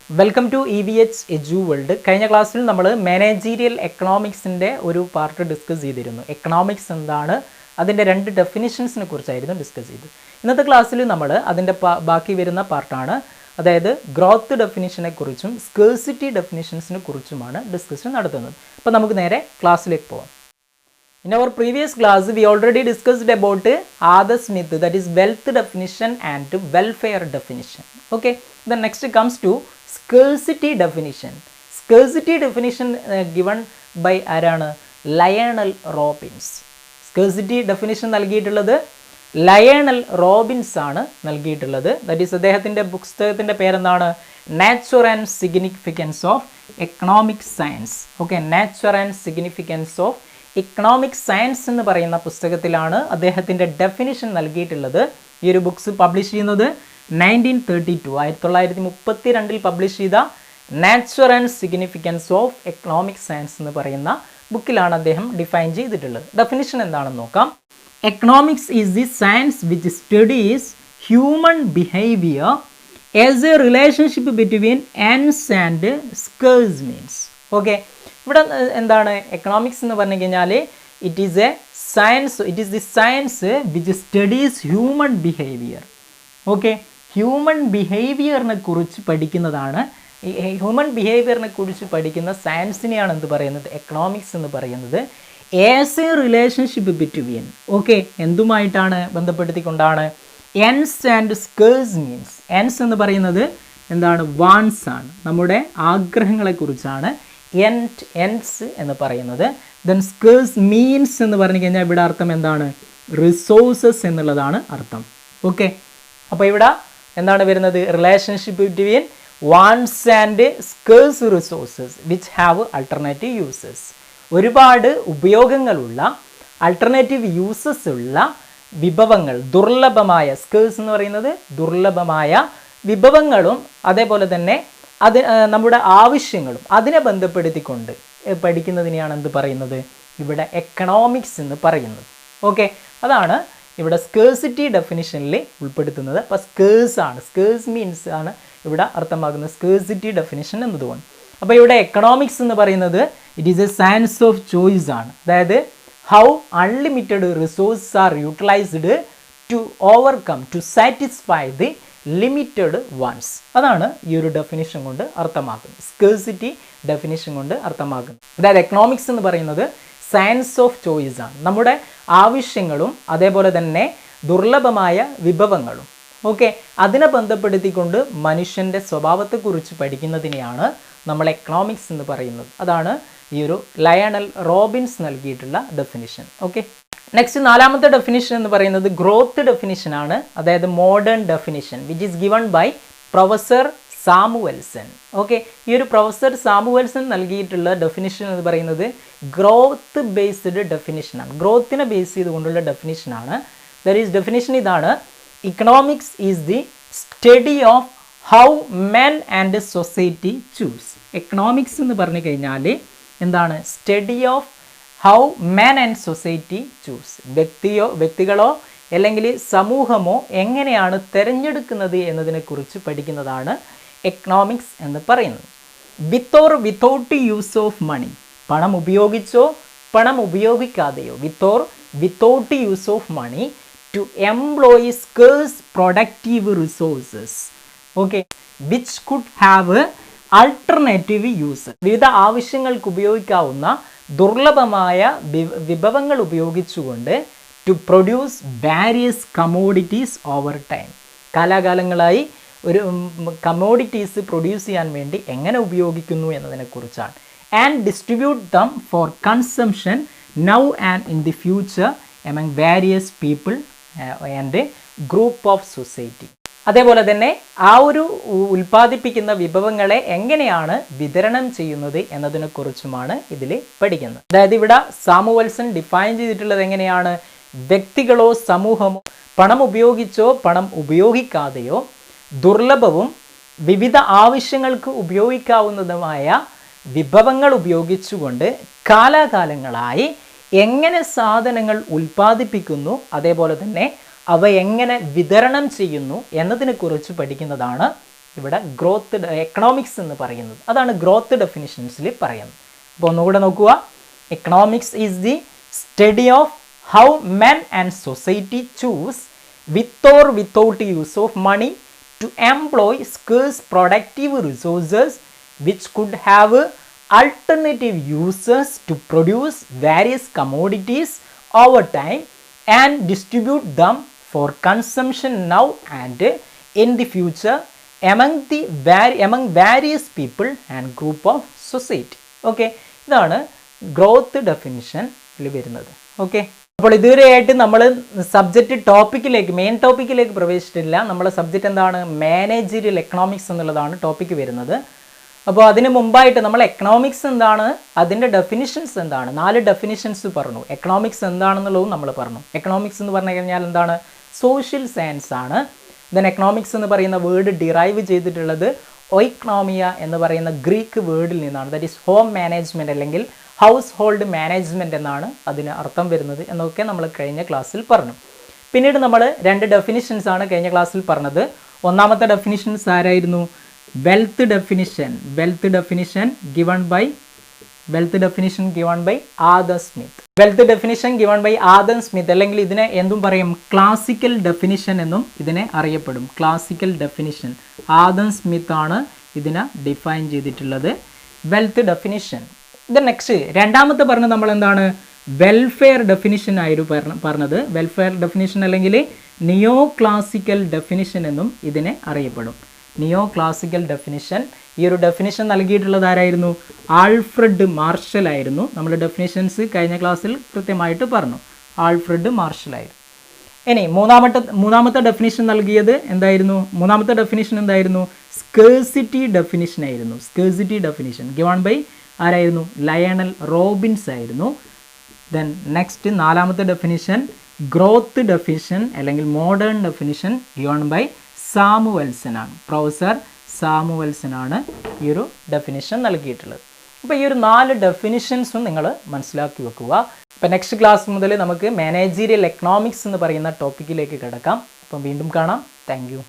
Welcome to EVH edu world. കഴിഞ്ഞ ക്ലാസ്സിൽ നമ്മൾ മാനേജീരിയൽ എക്കണോമിക്സിൻ്റെ ഒരു പാർട്ട് ഡിസ്കസ് ചെയ്തിരുന്നു. എക്കണോമിക്സ് എന്താണ്, അതിൻ്റെ രണ്ട് ഡെഫിനിഷൻസിനെ കുറിച്ചായിരുന്നു ഡിസ്കസ് ചെയ്തത്. ഇന്നത്തെ ക്ലാസ്സിൽ നമ്മൾ അതിൻ്റെ ബാക്കി വരുന്ന പാർട്ടാണ്, അതായത് ഗ്രോത്ത് ഡെഫിനിഷനെ കുറിച്ചും സ്കേഴ്സിറ്റി ഡെഫിനിഷൻസിനെ കുറിച്ചുമാണ് ഡിസ്കഷൻ നടത്തുന്നത്. അപ്പോൾ നമുക്ക് നേരെ ക്ലാസ്സിലേക്ക് പോകാം. In our previous class, we already discussed about Adam Smith, that is wealth definition and welfare definition. Okay, then next comes to scarcity definition. Scarcity definition given by ആരാണ്? Lionel Robbins. Scarcity definition നൽകിയിട്ടുള്ളത് Lionel Robbins ആണ് നൽകിയിട്ടുള്ളത്. That is അദ്ദേഹത്തിൻ്റെ പുസ്തകത്തിൻ്റെ പേരെന്താണ്? Nature and significance of economic science. Okay, nature and significance of economic science എന്ന് പറയുന്ന പുസ്തകത്തിലാണ് അദ്ദേഹത്തിൻ്റെ ഡെഫിനിഷൻ നൽകിയിട്ടുള്ളത്. ഈ ഒരു ബുക്സ് പബ്ലിഷ് ചെയ്യുന്നത് 1932 പബ്ലിഷ് ചെയ്ത nature and significance of economic science എന്ന് പറയുന്ന ബുക്കിലാണ് അദ്ദേഹം ഡിഫൈൻ ചെയ്തിട്ടുള്ളത്. ഡെഫിനിഷൻ എന്താണെന്ന് നോക്കാം. Economics is the science which studies human behaviour as a relationship between ends and scarce means. Okay, ഇവിടെ എന്താണ് എക്കണോമിക്സ് എന്ന് പറഞ്ഞു കഴിഞ്ഞാൽ it is the science which studies human behaviour. Okay, human ബിഹേവിയറിനെ കുറിച്ച് പഠിക്കുന്നതാണ്. ഹ്യൂമൻ ബിഹേവിയറിനെ കുറിച്ച് പഠിക്കുന്ന സയൻസിനെയാണ് എന്ത് പറയുന്നത്? എക്കണോമിക്സ് എന്ന് പറയുന്നത്. As a relationship between, okay, എന്തുമായിട്ടാണ് ബന്ധപ്പെടുത്തിക്കൊണ്ടാണ്? Ends and scarce means. Ends എന്ന് പറയുന്നത് എന്താണ്? വാൺസ് ആണ്, നമ്മുടെ ആഗ്രഹങ്ങളെക്കുറിച്ചാണ് എൻഡ്സ് എന്ന് പറയുന്നത്. ദെൻ സ്കേഴ്സ് മീൻസ് എന്ന് പറഞ്ഞു കഴിഞ്ഞാൽ ഇവിടെ അർത്ഥം എന്താണ്? റിസോഴ്സസ് എന്നുള്ളതാണ് അർത്ഥം. ഓക്കെ, അപ്പോൾ ഇവിടെ എന്താണ് വരുന്നത്? Relationship between wants and scarce resources which have alternative uses. ഒരുപാട് ഉപയോഗങ്ങളുള്ള അൾട്ടർനേറ്റീവ് യൂസസ് ഉള്ള വിഭവങ്ങൾ, ദുർലഭമായ, സ്കേഴ്സ് എന്ന് പറയുന്നത് ദുർലഭമായ വിഭവങ്ങളും അതേപോലെ തന്നെ അത് നമ്മുടെ ആവശ്യങ്ങളും അതിനെ ബന്ധപ്പെടുത്തിക്കൊണ്ട് പഠിക്കുന്നതിനെയാണ് എന്ത് പറയുന്നത്? ഇവിടെ എക്കണോമിക്സ് എന്ന് പറയുന്നത്. ഓക്കെ, അതാണ് ഇവിടെ സ്കേഴ്സിറ്റി ഡെഫിനിഷനിൽ ഉൾപ്പെടുത്തുന്നത്. അപ്പോൾ സ്കേഴ്സ് മീൻസ് ആണ് ഇവിടെ അർത്ഥമാക്കുന്നത് സ്കേഴ്സിറ്റി ഡെഫിനിഷൻ എന്നതുകൊണ്ട്. അപ്പോൾ ഇവിടെ എക്കണോമിക്സ് എന്ന് പറയുന്നത് it is a science of choice ആണ്. അതായത് how unlimited resources are utilised to overcome to satisfy the limited ones. അതാണ് ഈ ഒരു ഡെഫിനിഷൻ കൊണ്ട് അർത്ഥമാക്കുന്നത്, സ്കേഴ്സിറ്റി ഡെഫിനിഷൻ കൊണ്ട് അർത്ഥമാക്കുന്നത്. അതായത് എക്കണോമിക്സ് എന്ന് പറയുന്നത് സയൻസ് ഓഫ് ചോയ്സ് ആണ്. നമ്മുടെ ആവശ്യങ്ങളും അതേപോലെ തന്നെ ദുർലഭമായ വിഭവങ്ങളും, ഓക്കെ, അതിനെ ബന്ധപ്പെടുത്തിക്കൊണ്ട് മനുഷ്യൻ്റെ സ്വഭാവത്തെക്കുറിച്ച് പഠിക്കുന്നതിനെയാണ് നമ്മൾ എക്കണോമിക്സ് എന്ന് പറയുന്നത്. അതാണ് ഈ ഒരു ലയണൽ റോബിൻസ് നൽകിയിട്ടുള്ള ഡെഫിനിഷൻ. ഓക്കെ, നെക്സ്റ്റ് നാലാമത്തെ ഡെഫിനിഷൻ എന്ന് പറയുന്നത് ഗ്രോത്ത് ഡെഫിനിഷൻ ആണ്. അതായത് modern definition which is given by professor Samuelson. Okay, ഈ ഒരു പ്രൊഫസർ സാമുവൽസൺ നൽകിയിട്ടുള്ള ഡെഫിനിഷൻ എന്ന് പറയുന്നത് ഗ്രോത്ത് ബേസ്ഡ് ഡെഫിനിഷനാണ്. ഗ്രോത്തിനെ ബേസ് ചെയ്തുകൊണ്ടുള്ള ഡെഫിനിഷനാണ്. ദാറ്റ് ഈസ് ഡെഫിനിഷൻ ഇതാണ്: economics is the study of how men and society choose. Economics എന്ന് പറഞ്ഞു കഴിഞ്ഞാൽ എന്താണ്? Study of how men and society choose. വ്യക്തികളോ അല്ലെങ്കിൽ സമൂഹമോ എങ്ങനെയാണ് തിരഞ്ഞെടുക്കുന്നത് എന്നതിനെക്കുറിച്ച് പഠിക്കുന്നതാണ് എക്കണോമിക്സ് എന്ന് പറയുന്നത്. With or without use of money. പണം ഉപയോഗിച്ചോ പണം ഉപയോഗിക്കാതെയോ, without use of money to employ scarce productive resources. Okay, which could have alternative use. വിവിധ ആവശ്യങ്ങൾക്ക് ഉപയോഗിക്കാവുന്ന ദുർലഭമായ വിഭവങ്ങൾ ഉപയോഗിച്ചുകൊണ്ട് to produce various commodities over time. കാലാകാലങ്ങളായി ഒരു കമോഡിറ്റീസ് പ്രൊഡ്യൂസ് ചെയ്യാൻ വേണ്ടി എങ്ങനെ ഉപയോഗിക്കുന്നു എന്നതിനെക്കുറിച്ചാണ്. And distribute them for consumption now and in the future among various people and group of society. അതേപോലെ തന്നെ ആ ഒരു ഉൽപ്പാദിപ്പിക്കുന്ന വിഭവങ്ങളെ എങ്ങനെയാണ് വിതരണം ചെയ്യുന്നത് എന്നതിനെക്കുറിച്ചുമാണ് ഇതിൽ പഠിക്കുന്നത്. അതായത് ഇവിടെ സാമുവൽസൺ ഡിഫൈൻ ചെയ്തിട്ടുള്ളത് എങ്ങനെയാണ്? വ്യക്തികളോ സമൂഹമോ പണം ഉപയോഗിച്ചോ പണം ഉപയോഗിക്കാതെയോ ദുർലഭവും വിവിധ ആവശ്യങ്ങൾക്ക് ഉപയോഗിക്കാവുന്നതുമായ വിഭവങ്ങൾ ഉപയോഗിച്ചുകൊണ്ട് കാലാകാലങ്ങളായി എങ്ങനെ സാധനങ്ങൾ ഉൽപ്പാദിപ്പിക്കുന്നു, അതേപോലെ തന്നെ അവ എങ്ങനെ വിതരണം ചെയ്യുന്നു എന്നതിനെക്കുറിച്ച് പഠിക്കുന്നതാണ് ഇവിടെ ഗ്രോത്ത് എക്കണോമിക്സ് എന്ന് പറയുന്നത്. അതാണ് ഗ്രോത്ത് ഡെഫിനിഷൻസിൽ പറയുന്നത്. അപ്പോൾ ഒന്നുകൂടെ നോക്കുക. Economics is the study of how men and society choose with or without use of money to employ scarce productive resources which could have alternative uses to produce various commodities over time and distribute them for consumption now and in the future among various people and group of society. Okay, ഇതാണ് growth ഡെഫിനിഷനിൽ വരുന്നത്. Okay, അപ്പോൾ ഇതുവരെയായിട്ട് നമ്മൾ subject ടോപ്പിക്കിലേക്ക് main ടോപ്പിക്കിലേക്ക് പ്രവേശിച്ചിട്ടില്ല. നമ്മുടെ subject എന്താണ്? Managerial economics എന്നുള്ളതാണ് topic വരുന്നത്. അപ്പോൾ അതിന് മുമ്പായിട്ട് നമ്മൾ എക്കണോമിക്സ് എന്താണ്, അതിൻ്റെ ഡെഫിനിഷൻസ് എന്താണ്, 4 ഡെഫിനിഷൻസ് പറഞ്ഞു. എക്കണോമിക്സ് എന്താണെന്നുള്ളതും നമ്മൾ പറഞ്ഞു. എക്കണോമിക്സ് എന്ന് പറഞ്ഞു കഴിഞ്ഞാൽ എന്താണ്? സോഷ്യൽ സയൻസ് ആണ്. ദെൻ എക്കണോമിക്സ് എന്ന് പറയുന്ന വേർഡ് ഡിറൈവ് ചെയ്തിട്ടുള്ളത് ഒയ്ക്കണോമിയ എന്ന് പറയുന്ന ഗ്രീക്ക് വേർഡിൽ നിന്നാണ്. ദാറ്റ് ഈസ് ഹോം മാനേജ്മെൻറ്റ് അല്ലെങ്കിൽ ഹൗസ് ഹോൾഡ് മാനേജ്മെൻറ്റ് എന്നാണ് അതിന് അർത്ഥം വരുന്നത് എന്നൊക്കെ നമ്മൾ കഴിഞ്ഞ ക്ലാസ്സിൽ പറഞ്ഞു. പിന്നീട് നമ്മൾ 2 ഡെഫിനിഷൻസ് ആണ് കഴിഞ്ഞ ക്ലാസ്സിൽ പറഞ്ഞത്. ഒന്നാമത്തെ ഡെഫിനിഷൻസ് ആരായിരുന്നു? Wealth definition given by Adam Smith. Wealth definition given by Adam Smith, അല്ലെങ്കിൽ ഇതിനെ എന്തും പറയും? ക്ലാസിക്കൽ ഡെഫിനിഷൻ എന്നും ഇതിനെ അറിയപ്പെടും. ക്ലാസിക്കൽ ഡെഫിനിഷൻ ആദം സ്മിത്ത് ആണ് ഇതിനെ ഡിഫൈൻ ചെയ്തിട്ടുള്ളത്. Wealth definition. ഇത് നെക്സ്റ്റ് രണ്ടാമത്തെ പറഞ്ഞത് നമ്മൾ എന്താണ്? വെൽഫെയർ ഡെഫിനിഷൻ ആയിരുന്നു പറഞ്ഞത്. വെൽഫെയർ ഡെഫിനിഷൻ അല്ലെങ്കിൽ നിയോ ക്ലാസിക്കൽ ഡെഫിനിഷൻ എന്നും ഇതിനെ അറിയപ്പെടും. നിയോ ക്ലാസിക്കൽ ഡെഫിനിഷൻ. ഈ ഒരു ഡെഫിനിഷൻ നൽകിയിട്ടുള്ളത് ആരായിരുന്നു? ആൽഫ്രഡ് മാർഷൽ ആയിരുന്നു. നമ്മൾ ഡെഫിനിഷൻസ് കഴിഞ്ഞ ക്ലാസ്സിൽ കൃത്യമായിട്ട് പറഞ്ഞു. ആൽഫ്രഡ് മാർഷൽ ആയിരുന്നു. ഇനി മൂന്നാമത്തെ ഡെഫിനിഷൻ നൽകിയത് എന്തായിരുന്നു? മൂന്നാമത്തെ ഡെഫിനിഷൻ എന്തായിരുന്നു? സ്കേഴ്സിറ്റി ഡെഫിനിഷൻ ആയിരുന്നു. സ്കേഴ്സിറ്റി ഡെഫിനിഷൻ ഗിവൺ ബൈ ആരായിരുന്നു? ലയണൽ റോബിൻസ് ആയിരുന്നു. ദെൻ നെക്സ്റ്റ് 4ാമത്തെ ഡെഫിനിഷൻ ഗ്രോത്ത് ഡെഫിനിഷൻ അല്ലെങ്കിൽ modern definition given by Samuelson ആണ്. പ്രൊഫസർ സാമുവൽസൺ ആണ് ഈ ഒരു ഡെഫിനിഷൻ നൽകിയിട്ടുള്ളത്. അപ്പോൾ ഈ ഒരു 4 ഡെഫിനിഷൻസും നിങ്ങൾ മനസ്സിലാക്കി വെക്കുക. അപ്പോൾ നെക്സ്റ്റ് ക്ലാസ് മുതൽ നമുക്ക് മാനേജീരിയൽ എക്കണോമിക്സ് എന്ന് പറയുന്ന ടോപ്പിക്കിലേക്ക് കിടക്കാം. അപ്പം വീണ്ടും കാണാം. Thank you.